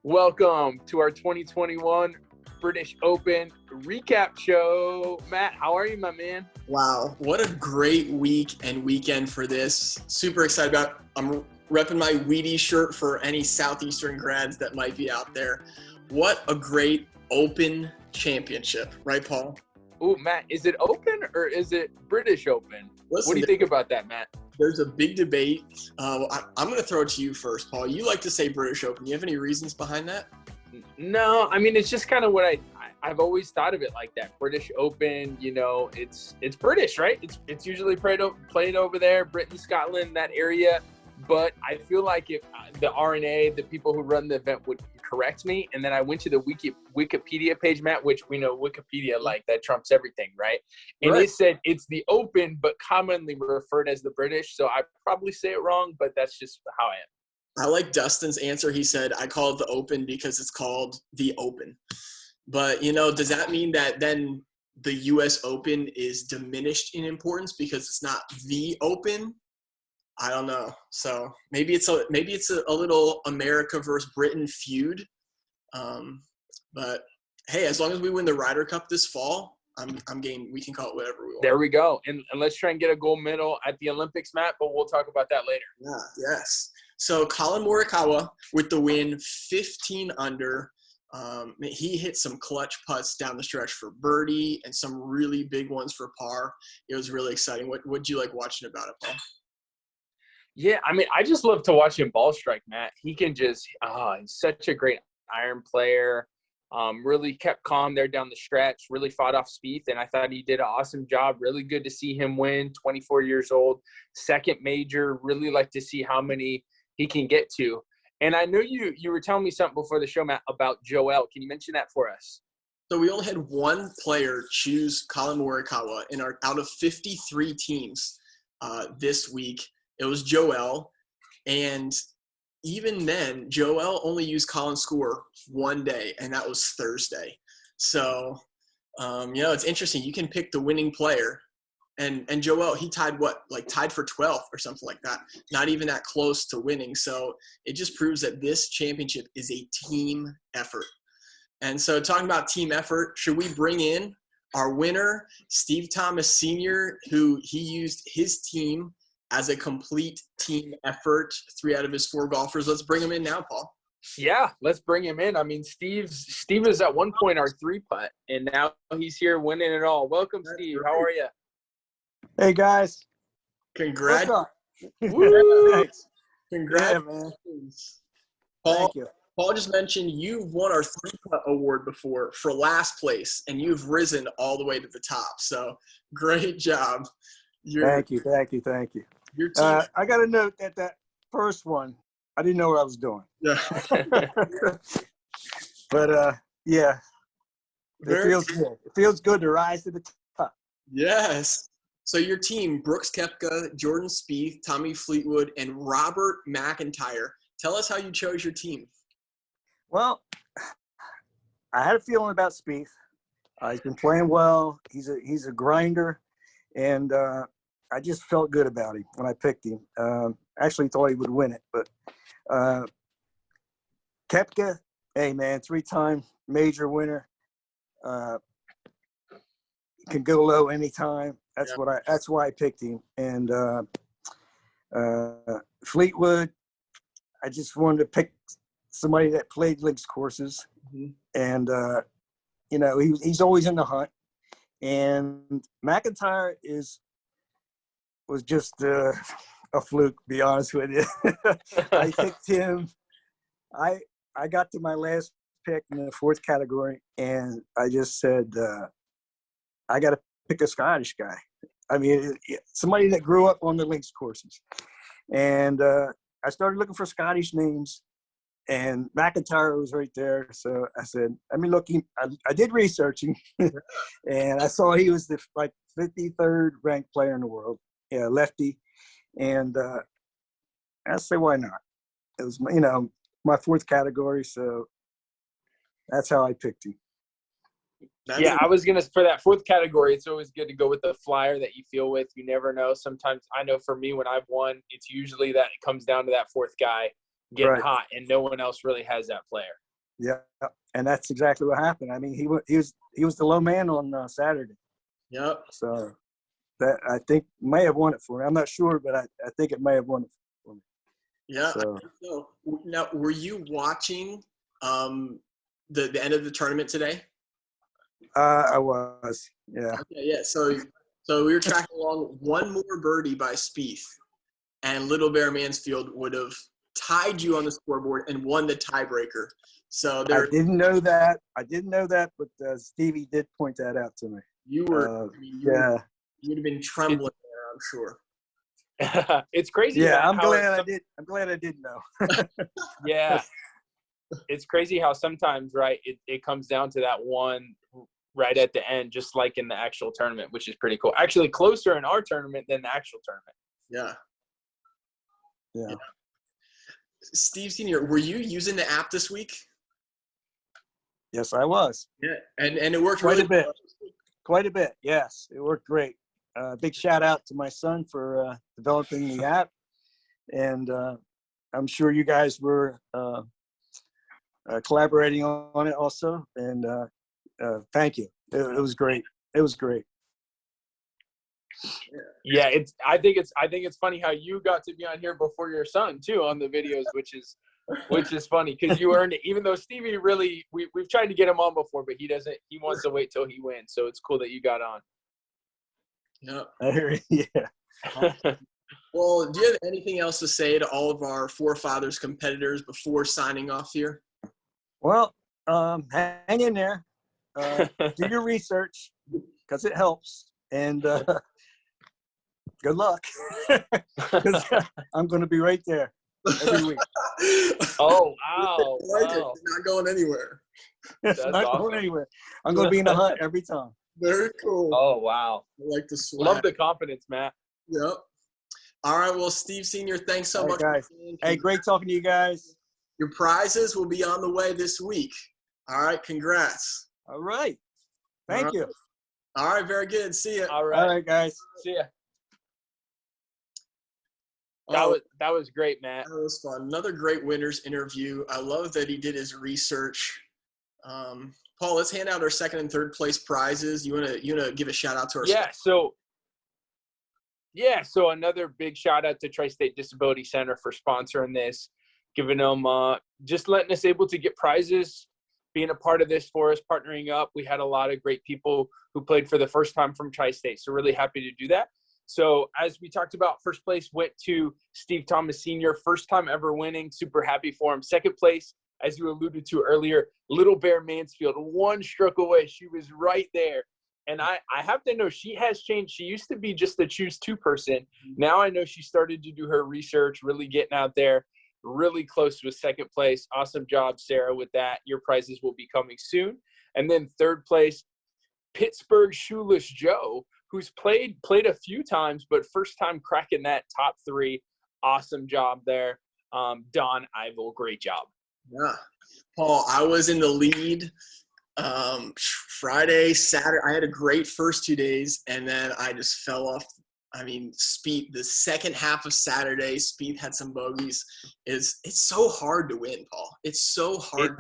Welcome to our 2021 British Open recap show. Matt, how are you, my man? Wow, what a great week and weekend for this. Super excited about it. I'm repping my Wheaties shirt for any Southeastern grads that might be out there. What a great Open championship, right, Paul? Oh, Matt, is it Open or is it British Open? Listen, what do you think about that, Matt? There's a big debate. I'm going to throw it to you first, Paul. You like to say British Open. Do you have any reasons behind that? No, I mean, it's just kind of what I've always thought of it like that. British Open, you know, it's British, right? It's usually played over there, Britain, Scotland, that area. But I feel like if the RNA, the people who run the event, would correct me, and then I went to the Wikipedia page, Matt, which we know Wikipedia, like, that trumps everything, right? And It said it's the Open, but commonly referred as the British. So I probably say it wrong, but that's just how I am. I like Dustin's answer. He said, I call it the Open because it's called the Open. But, you know, does that mean that then the U.S. Open is diminished in importance because it's not the Open? I don't know. So maybe it's a little America versus Britain feud. But hey, as long as we win the Ryder Cup this fall, I'm game. We can call it whatever we want. There we go. And let's try and get a gold medal at the Olympics, Matt, but we'll talk about that later. Yeah, yes. So Colin Morikawa with the win, 15 under. He hit some clutch putts down the stretch for birdie and some really big ones for par. It was really exciting. What'd you like watching about it, Paul? Yeah, I mean, I just love to watch him ball strike, Matt. He can just he's such a great iron player. Really kept calm there down the stretch, really fought off Spieth, and I thought he did an awesome job. Really good to see him win, 24 years old, second major. Really like to see how many he can get to. And I know you were telling me something before the show, Matt, about Joel. Can you mention that for us? So we only had one player choose Colin Morikawa out of 53 teams this week. It was Joel, and even then, Joel only used Colin's score one day, and that was Thursday. So, it's interesting. You can pick the winning player, and Joel, he tied for 12th or something like that. Not even that close to winning. So it just proves that this championship is a team effort. And so, talking about team effort, should we bring in our winner, Steve Thomas Sr., who he used his team as a complete team effort, 3 out of his 4 golfers. Let's bring him in now, Paul. Yeah, let's bring him in. I mean, Steve is at one point our 3-putt, and now he's here winning it all. Welcome, Steve. How are you? Hey, guys. Congrats. Thanks. Congrats. Yeah, man. Paul, Thank you. Paul just mentioned you've won our 3-putt award before for last place, and you've risen all the way to the top. So great job. Thank you. Your team. I got to note that first one, I didn't know what I was doing. Yeah. But, yeah, it feels good. It feels good to rise to the top. Yes. So your team, Brooks Koepka, Jordan Spieth, Tommy Fleetwood, and Robert McIntyre. Tell us how you chose your team. Well, I had a feeling about Spieth. He's been playing well. He's a grinder, and I just felt good about him when I picked him. Actually thought he would win it, but Koepka, hey man, 3-time major winner. Can go low anytime. That's why I picked him. And Fleetwood, I just wanted to pick somebody that played links courses, and he's always in the hunt. And McIntyre was just a fluke, to be honest with you. I picked him. I got to my last pick in the 4th category, and I just said, I got to pick a Scottish guy. I mean, somebody that grew up on the links courses. And I started looking for Scottish names, and McIntyre was right there. So I said, I mean, look, I did researching, and I saw he was the 53rd ranked player in the world. Yeah, lefty. And I said, why not? It was, my 4th category, so that's how I picked him. I was going to – for that 4th category, it's always good to go with the flyer that you feel with. You never know. Sometimes I know for me when I've won, it's usually that it comes down to that 4th guy getting hot, and no one else really has that player. Yeah, and that's exactly what happened. I mean, he was the low man on Saturday. Yep. So that I think may have won it for me. I'm not sure, but I think it may have won it for me. Yeah. So Now, were you watching the end of the tournament today? I was. Yeah. Okay, yeah. So we were tracking along. One more birdie by Spieth, and Little Bear Mansfield would have tied you on the scoreboard and won the tiebreaker. So I didn't know that. But Stevie did point that out to me. You were, yeah. You would have been trembling there, I'm sure. It's crazy. Yeah, Matt, I'm glad I did know. Yeah, it's crazy how sometimes, right, it comes down to that one right at the end, just like in the actual tournament, which is pretty cool. Actually, closer in our tournament than the actual tournament. Yeah. Steve Senior, were you using the app this week? Yes, I was. Yeah, and it worked Quite really a bit. well. Quite a bit. Yes, it worked great. Big shout out to my son for developing the app, and I'm sure you guys were collaborating on it also. And thank you. It was great. It was great. Yeah, I think it's funny how you got to be on here before your son too on the videos, which is funny because you earned it. Even though Stevie really, we've tried to get him on before, but he doesn't. He wants to wait till he wins. So it's cool that you got on. Yeah. Well, do you have anything else to say to all of our Forefathers competitors before signing off here? Well, hang in there. Do your research because it helps. And good luck. 'Cause I'm going to be right there every week. Oh, wow. It's not going anywhere. It's That's not awesome. going anywhere. I'm going to be in the hunt every time. Very cool. Oh, wow. I like the swag. Love the confidence, Matt. Yep. All right. Well, Steve Senior, thanks so much. Guys. Hey, great talking to you guys. Your prizes will be on the way this week. All right. Congrats. All right. Thank you. All right. Very good. See you. All right, guys. See ya. That was great, Matt. That was fun. Another great winners interview. I love that he did his research. Paul, let's hand out our second and third place prizes. You wanna give a shout out to our So another big shout out to Tri-State Disability Center for sponsoring this, giving them just letting us able to get prizes, being a part of this for us, partnering up. We had a lot of great people who played for the first time from Tri-State, so really happy to do that. So as we talked about, first place went to Steve Thomas Sr., first time ever winning, super happy for him. Second place, as you alluded to earlier, Little Bear Mansfield, one stroke away. She was right there. And I have to know she has changed. She used to be just a choose two person. Now I know she started to do her research, really getting out there, really close to a second place. Awesome job, Sarah, with that. Your prizes will be coming soon. And then third place, Pittsburgh Shoeless Joe, who's played a few times, but first time cracking that top three. Awesome job there. Don Ivel, great job. Yeah. Paul, I was in the lead Friday, Saturday. I had a great first 2 days, and then I just fell off. I mean, Spieth, the second half of Saturday, Spieth had some bogeys. It's so hard to win, Paul. It's so hard.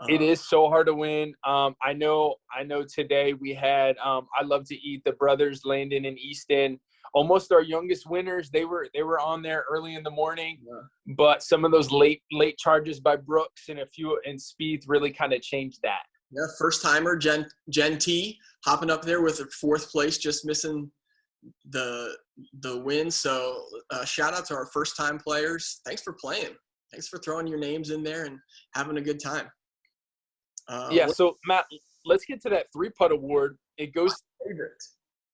It is so hard to win. I know today we had I Love to Eat, the brothers Landon and Easton, almost our youngest winners. They were on there early in the morning, but some of those late charges by Brooks and Spieth really kind of changed that. Yeah, first timer Jen T hopping up there with a fourth place, just missing the win. So shout out to our first time players. Thanks for playing. Thanks for throwing your names in there and having a good time. So Matt, let's get to that Three-Putt Award. It goes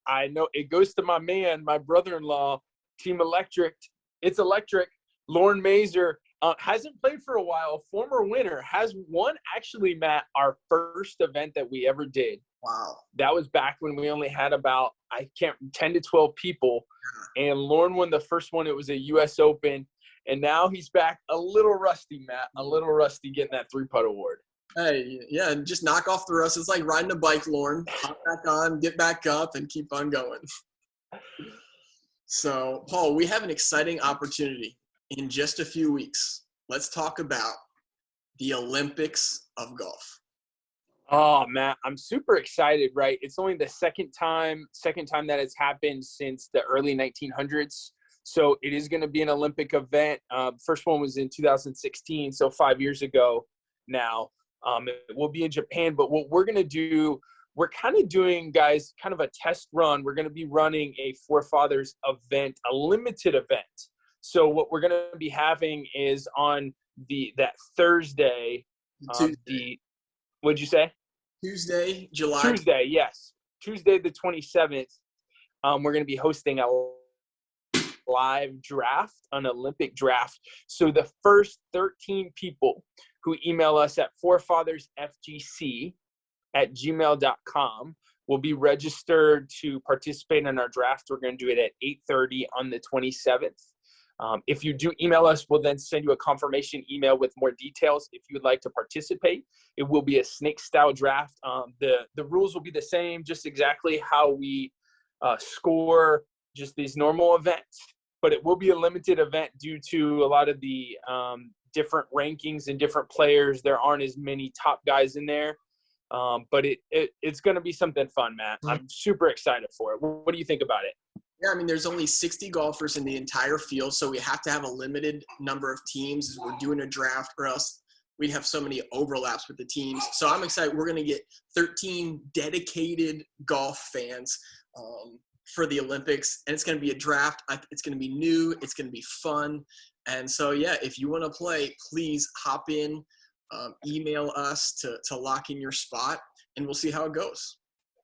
to my man, my brother-in-law, Team Electric. It's electric. Lauren Mazer hasn't played for a while. Former winner, has won actually, Matt, our first event that we ever did. Wow. That was back when we only had about 10 to 12 people, and Lauren won the first one. It was a U.S. Open, and now he's back a little rusty, Matt, getting that Three-Putt Award. Hey, yeah, just knock off the rust. It's like riding a bike, Lauren. Hop back on, get back up, and keep on going. So, Paul, we have an exciting opportunity in just a few weeks. Let's talk about the Olympics of golf. Oh, Matt, I'm super excited, right? It's only the second time that it's happened since the early 1900s. So it is going to be an Olympic event. First one was in 2016, so 5 years ago now. It will be in Japan, but what we're going to do, we're kind of doing, guys, kind of a test run. We're going to be running a Forefathers event, a limited event. So what we're going to be having is on that Thursday, what'd you say? Tuesday, July. Tuesday, yes. Tuesday the 27th, we're going to be hosting a live draft, an Olympic draft. So the first 13 people who email us at forefathersfgc@gmail.com will be registered to participate in our draft. We're going to do it at 8:30 on the 27th. If you do email us, we'll then send you a confirmation email with more details if you would like to participate. It will be a snake-style draft. The rules will be the same, just exactly how we score just these normal events. But it will be a limited event due to a lot of the different rankings and different players. There aren't as many top guys in there. But it's going to be something fun, Matt. I'm super excited for it. What do you think about it? Yeah, I mean, there's only 60 golfers in the entire field, so we have to have a limited number of teams as we're doing a draft, or else we'd have so many overlaps with the teams. So I'm excited. We're going to get 13 dedicated golf fans for the Olympics, and it's going to be a draft. It's going to be new. It's going to be fun. And so, yeah, if you want to play, please hop in, email us to lock in your spot, and we'll see how it goes.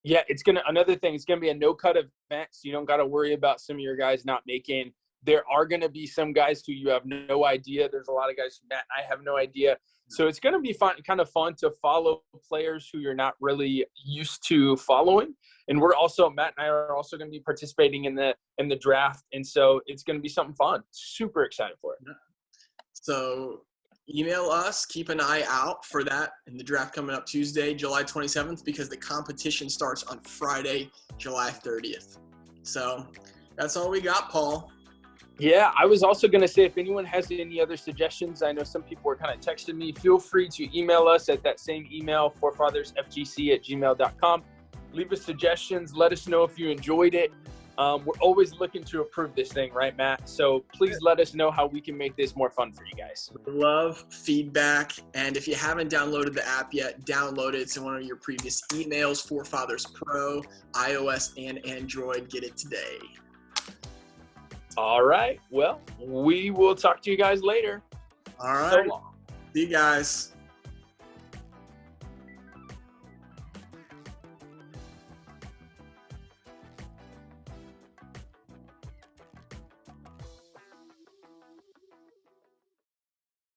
Yeah, another thing, it's going to be a no-cut event, so you don't got to worry about some of your guys not making. There are going to be some guys who you have no idea. There's a lot of guys who, Matt, I have no idea. So it's going to be kind of fun to follow players who you're not really used to following. And Matt and I are also going to be participating in the draft. And so it's going to be something fun. Super excited for it. So email us, keep an eye out for that in the draft coming up Tuesday, July 27th, because the competition starts on Friday, July 30th. So that's all we got, Paul. Yeah, I was also going to say, if anyone has any other suggestions, I know some people were kind of texting me, feel free to email us at that same email, forefathersfgc@gmail.com. Leave us suggestions. Let us know if you enjoyed it. We're always looking to improve this thing, right, Matt? So please let us know how we can make this more fun for you guys. Love feedback. And if you haven't downloaded the app yet, download it. It's in one of your previous emails, Forefathers Pro, iOS and Android. Get it today. All right. Well, we will talk to you guys later. All right. So long. See you guys.